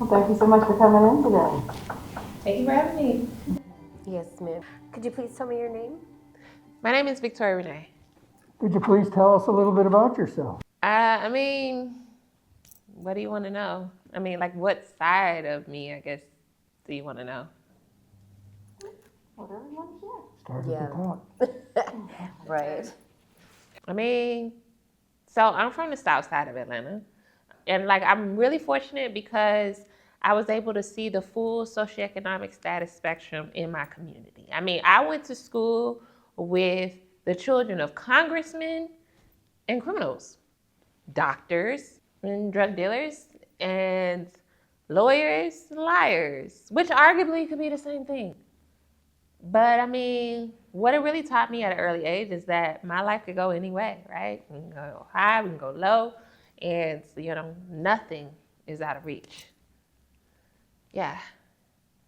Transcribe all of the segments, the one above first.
Well, thank you so much for coming in today. Thank you for having me. Yes, ma'am. Could you please tell me your name? My name is Victoria Renee. Could you please tell us a little bit about yourself? What do you want to know? Like what side of me, I guess, do you want to know? Whatever you want to share. Start at the top. Right. So I'm from the south side of Atlanta. And I'm really fortunate because I was able to see the full socioeconomic status spectrum in my community. I went to school with the children of congressmen and criminals, doctors and drug dealers, and lawyers and liars, which arguably could be the same thing. But what it really taught me at an early age is that my life could go any way, right? We can go high, we can go low, and nothing is out of reach. Yeah.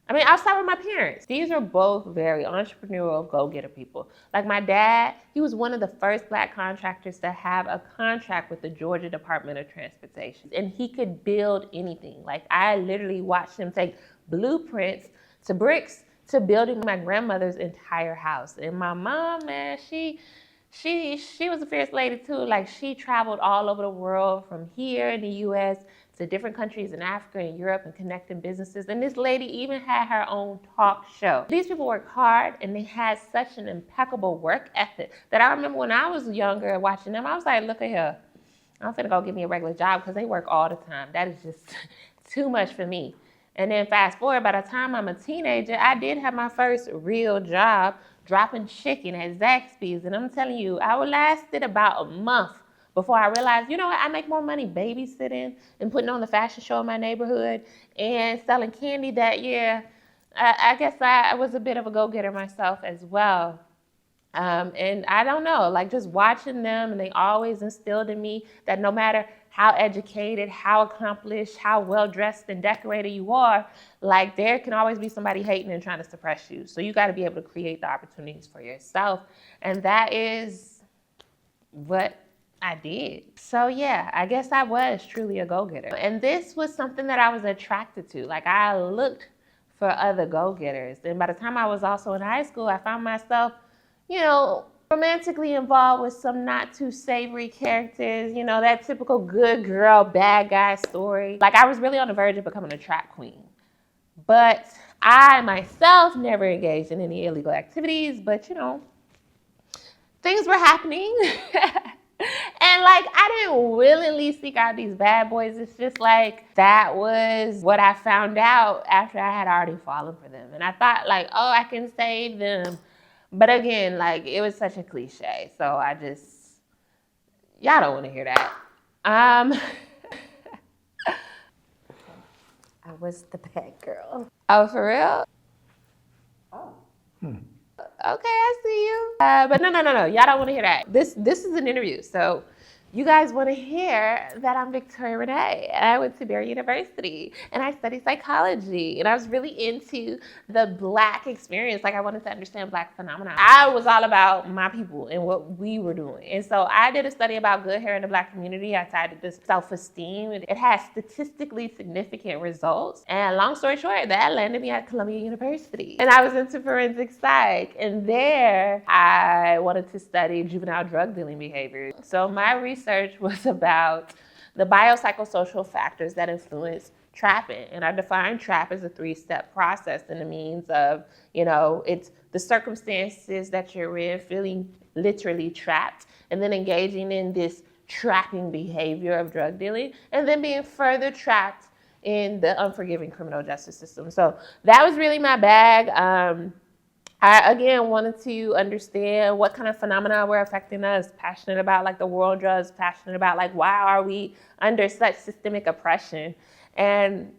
I'll start with my parents. These are both very entrepreneurial, go-getter people. Like my dad, he was one of the first Black contractors to have a contract with the Georgia Department of Transportation. And he could build anything. I literally watched him take blueprints to bricks to building my grandmother's entire house. And my mom, man, she was a fierce lady too. She traveled all over the world from here in the US to different countries in Africa and Europe and connecting businesses. And this lady even had her own talk show. These people worked hard and they had such an impeccable work ethic that I remember when I was younger watching them, I was like, look at here. I'm finna go get me a regular job because they work all the time. That is just too much for me. And then fast forward, by the time I'm a teenager, I did have my first real job dropping chicken at Zaxby's. And I'm telling you, I lasted about a month before I realized, you know what, I make more money babysitting and putting on the fashion show in my neighborhood and selling candy that year. I guess I was a bit of a go-getter myself as well. And I don't know, just watching them, and they always instilled in me that no matter how educated, how accomplished, how well-dressed and decorated you are, there can always be somebody hating and trying to suppress you. So you got to be able to create the opportunities for yourself. And that is what I did. So yeah, I guess I was truly a go-getter. And this was something that I was attracted to. I looked for other go-getters. And by the time I was also in high school, I found myself, romantically involved with some not too savory characters, that typical good girl, bad guy story. I was really on the verge of becoming a trap queen. But I myself never engaged in any illegal activities, but things were happening. And I didn't willingly seek out these bad boys. It's just that was what I found out after I had already fallen for them. And I thought oh, I can save them. But again, it was such a cliche. So y'all don't want to hear that. I was the bad girl. Oh, for real? Oh. Okay, I see you. But no. Y'all don't want to hear that. This is an interview. So you guys want to hear that I'm Victoria Renee, and I went to Barry University, and I studied psychology, and I was really into the Black experience. I wanted to understand Black phenomena. I was all about my people and what we were doing. And so I did a study about good hair in the Black community. I tied it to self-esteem. It had statistically significant results. And long story short, that landed me at Columbia University. And I was into forensic psych. And there I wanted to study juvenile drug dealing behavior. So my research was about the biopsychosocial factors that influence trapping. And I define trap as a 3-step process in the means of, it's the circumstances that you're in, feeling literally trapped, and then engaging in this trapping behavior of drug dealing, and then being further trapped in the unforgiving criminal justice system. So that was really my bag. I, again, wanted to understand what kind of phenomena were affecting us, passionate about the war on drugs, passionate about why are we under such systemic oppression? And,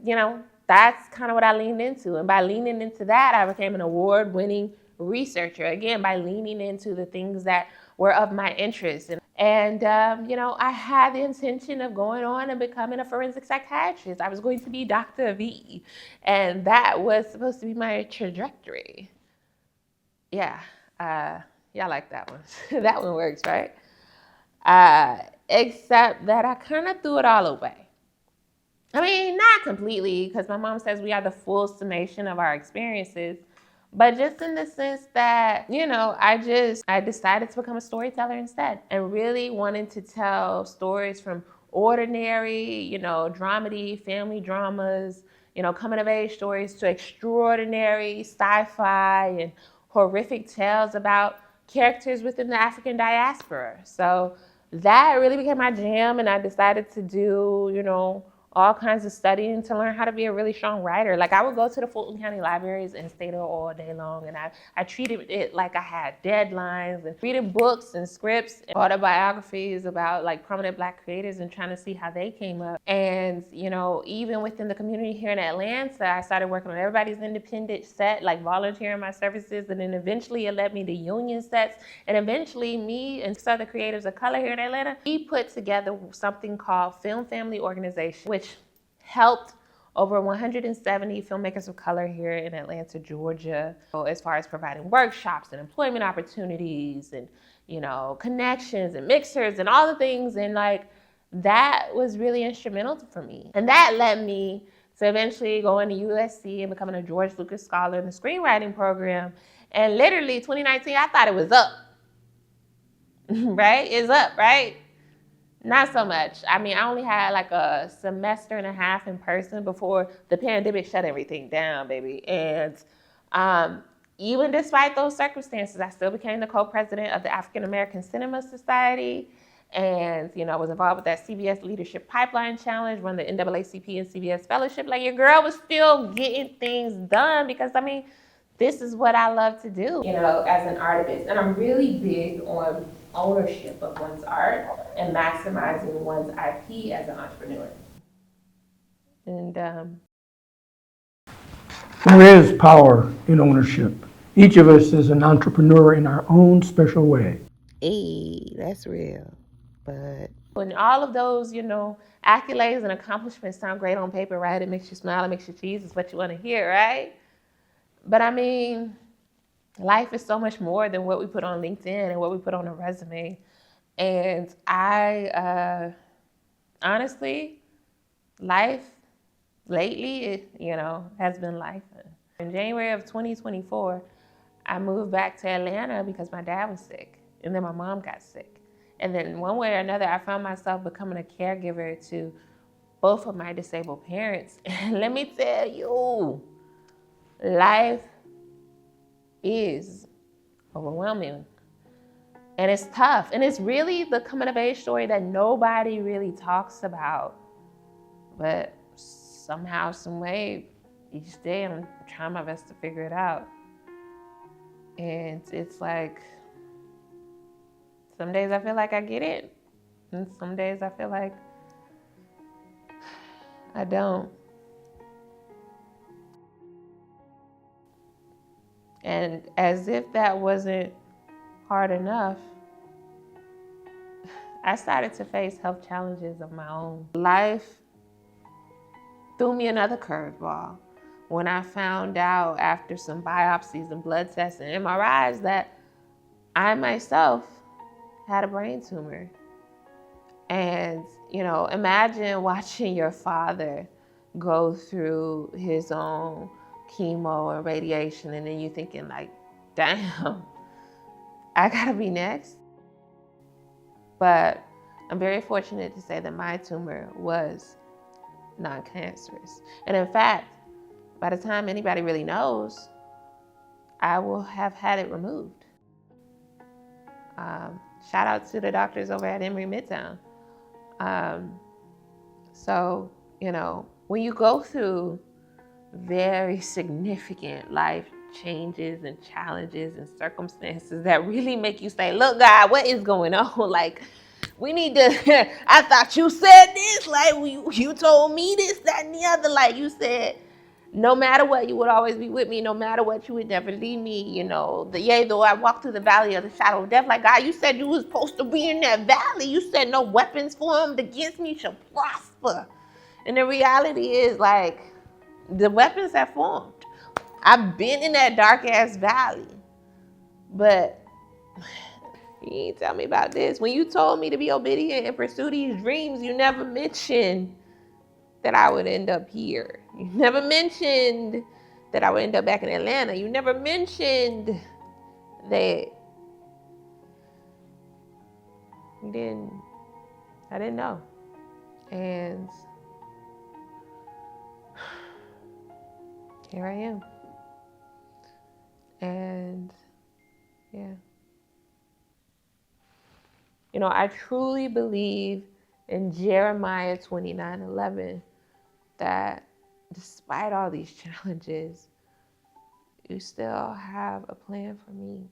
that's kind of what I leaned into. And by leaning into that, I became an award-winning researcher, again, by leaning into the things that were of my interest. And I had the intention of going on and becoming a forensic psychiatrist. I was going to be Dr. V, and that was supposed to be my trajectory. Yeah, y'all like that one. That one works, right? Except that I kind of threw it all away. I mean, not completely, because my mom says we are the full summation of our experiences, but just in the sense that, I decided to become a storyteller instead and really wanted to tell stories from ordinary, dramedy, family dramas, coming of age stories to extraordinary sci-fi and horrific tales about characters within the African diaspora. So that really became my jam, and I decided to do, all kinds of studying to learn how to be a really strong writer. Like, I would go to the Fulton County libraries and stay there all day long, and I treated it like I had deadlines, and reading books and scripts and autobiographies about like prominent Black creators and trying to see how they came up. And even within the community here in Atlanta, I started working on everybody's independent set, like volunteering my services, and then eventually it led me to union sets, and eventually me and some other creators of color here in Atlanta, we put together something called Film Family Organization, which helped over 170 filmmakers of color here in Atlanta, Georgia, as far as providing workshops and employment opportunities and, connections and mixers and all the things. And that was really instrumental for me. And that led me to eventually going to USC and becoming a George Lucas Scholar in the screenwriting program. And literally 2019, I thought it was up, right? It's up, right? Not so much. I mean, I only had like a semester and a half in person before the pandemic shut everything down, baby. And even despite those circumstances, I still became the co-president of the African American Cinema Society. And, I was involved with that CBS Leadership Pipeline Challenge, run the NAACP and CBS Fellowship. Like, your girl was still getting things done because, this is what I love to do, as an artist. And I'm really big on ownership of one's art and maximizing one's IP as an entrepreneur. And There is power in ownership. Each of us is an entrepreneur in our own special way. hey, that's real. But when all of those, accolades and accomplishments sound great on paper, right? It makes you smile, it makes you cheese, it's what you want to hear, right? But life is so much more than what we put on LinkedIn and what we put on a resume. And honestly, life lately, has been life. In January of 2024, I moved back to Atlanta because my dad was sick, and then my mom got sick. And then one way or another, I found myself becoming a caregiver to both of my disabled parents. And let me tell you, life is overwhelming. And it's tough. And it's really the coming of age story that nobody really talks about. But somehow, some way, each day I'm trying my best to figure it out. And it's like, some days I feel like I get it. And some days I feel like I don't. And as if that wasn't hard enough, I started to face health challenges of my own. Life threw me another curveball when I found out after some biopsies and blood tests and MRIs that I myself had a brain tumor. And, imagine watching your father go through his own chemo and radiation, and then you thinking like, damn, I gotta be next. But I'm very fortunate to say that my tumor was non-cancerous. And in fact, by the time anybody really knows, I will have had it removed. Shout out to the doctors over at Emory Midtown. So, when you go through very significant life changes and challenges and circumstances that really make you say, look, God, what is going on? Like, we need to, I thought you said this, like, you told me this, that, and the other. Like, you said, no matter what, you would always be with me. No matter what, you would never leave me. Yea, though I walk through the valley of the shadow of death, like, God, you said you was supposed to be in that valley. You said no weapons formed against me shall prosper. And the reality is, like, the weapons have formed. I've been in that dark ass valley, but you ain't tell me about this. When you told me to be obedient and pursue these dreams, you never mentioned that I would end up here. You never mentioned that I would end up back in Atlanta. You never mentioned that I didn't know. And here I am. And yeah. You know, I truly believe in Jeremiah 29:11 that despite all these challenges, you still have a plan for me,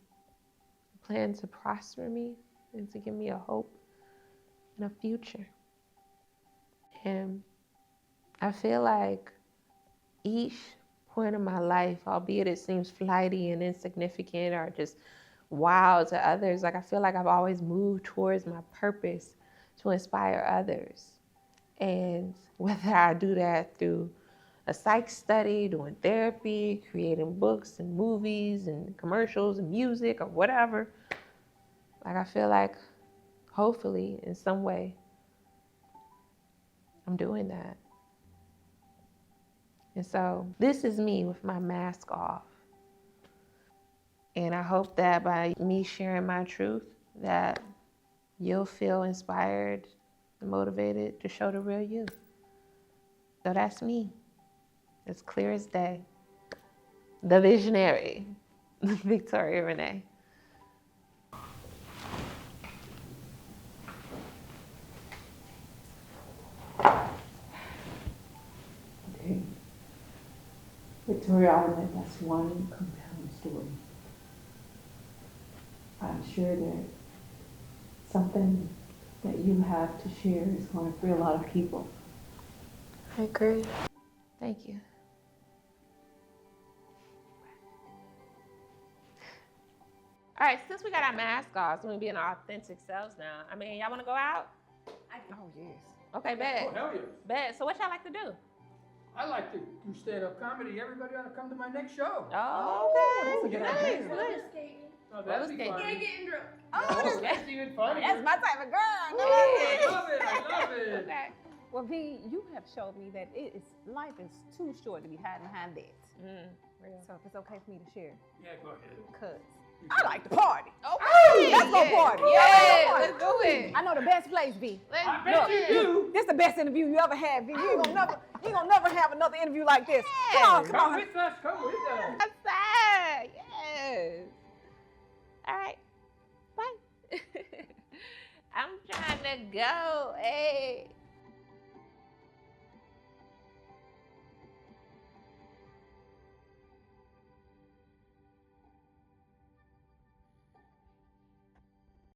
a plan to prosper me and to give me a hope and a future. And I feel like each point of my life, albeit it seems flighty and insignificant or just wild to others, like I feel like I've always moved towards my purpose to inspire others. And whether I do that through a psych study, doing therapy, creating books and movies and commercials and music or whatever, like I feel like hopefully in some way I'm doing that. And so this is me with my mask off. And I hope that by me sharing my truth that you'll feel inspired and motivated to show the real you. So that's me. It's clear as day. The visionary, Victoria Renee. Okay. Victoria, I admit that's one compelling story. I'm sure that something that you have to share is going to free a lot of people. I agree. Thank you. All right, since we got our mask off, so we're being our authentic selves now. I mean, y'all want to go out? Oh, yes. Okay, bet. Oh, hell yes. Bet. So what y'all like to do? I like to do stand-up comedy. Everybody ought to come to my next show. Oh, okay. that's a good idea. Nice. Oh, that'd be Roller fun. skating. getting drunk. Oh, that's even funnier. That's my type of girl. Oh, I love it. I love it. Okay. Well, V, you have showed me that life is too short to be hiding behind that. Real. So if it's okay for me to share, Yeah, go ahead. because I like to party. Okay. Let's go party. Yeah, Let's let's do it. I know the best place, V. Let's I bet you do. This the best interview you ever had, V. You ain't gonna never have another interview like this. Come on, come Come on. with us. Come with us. Outside. Yes. All right. Bye. I'm trying to go. Hey.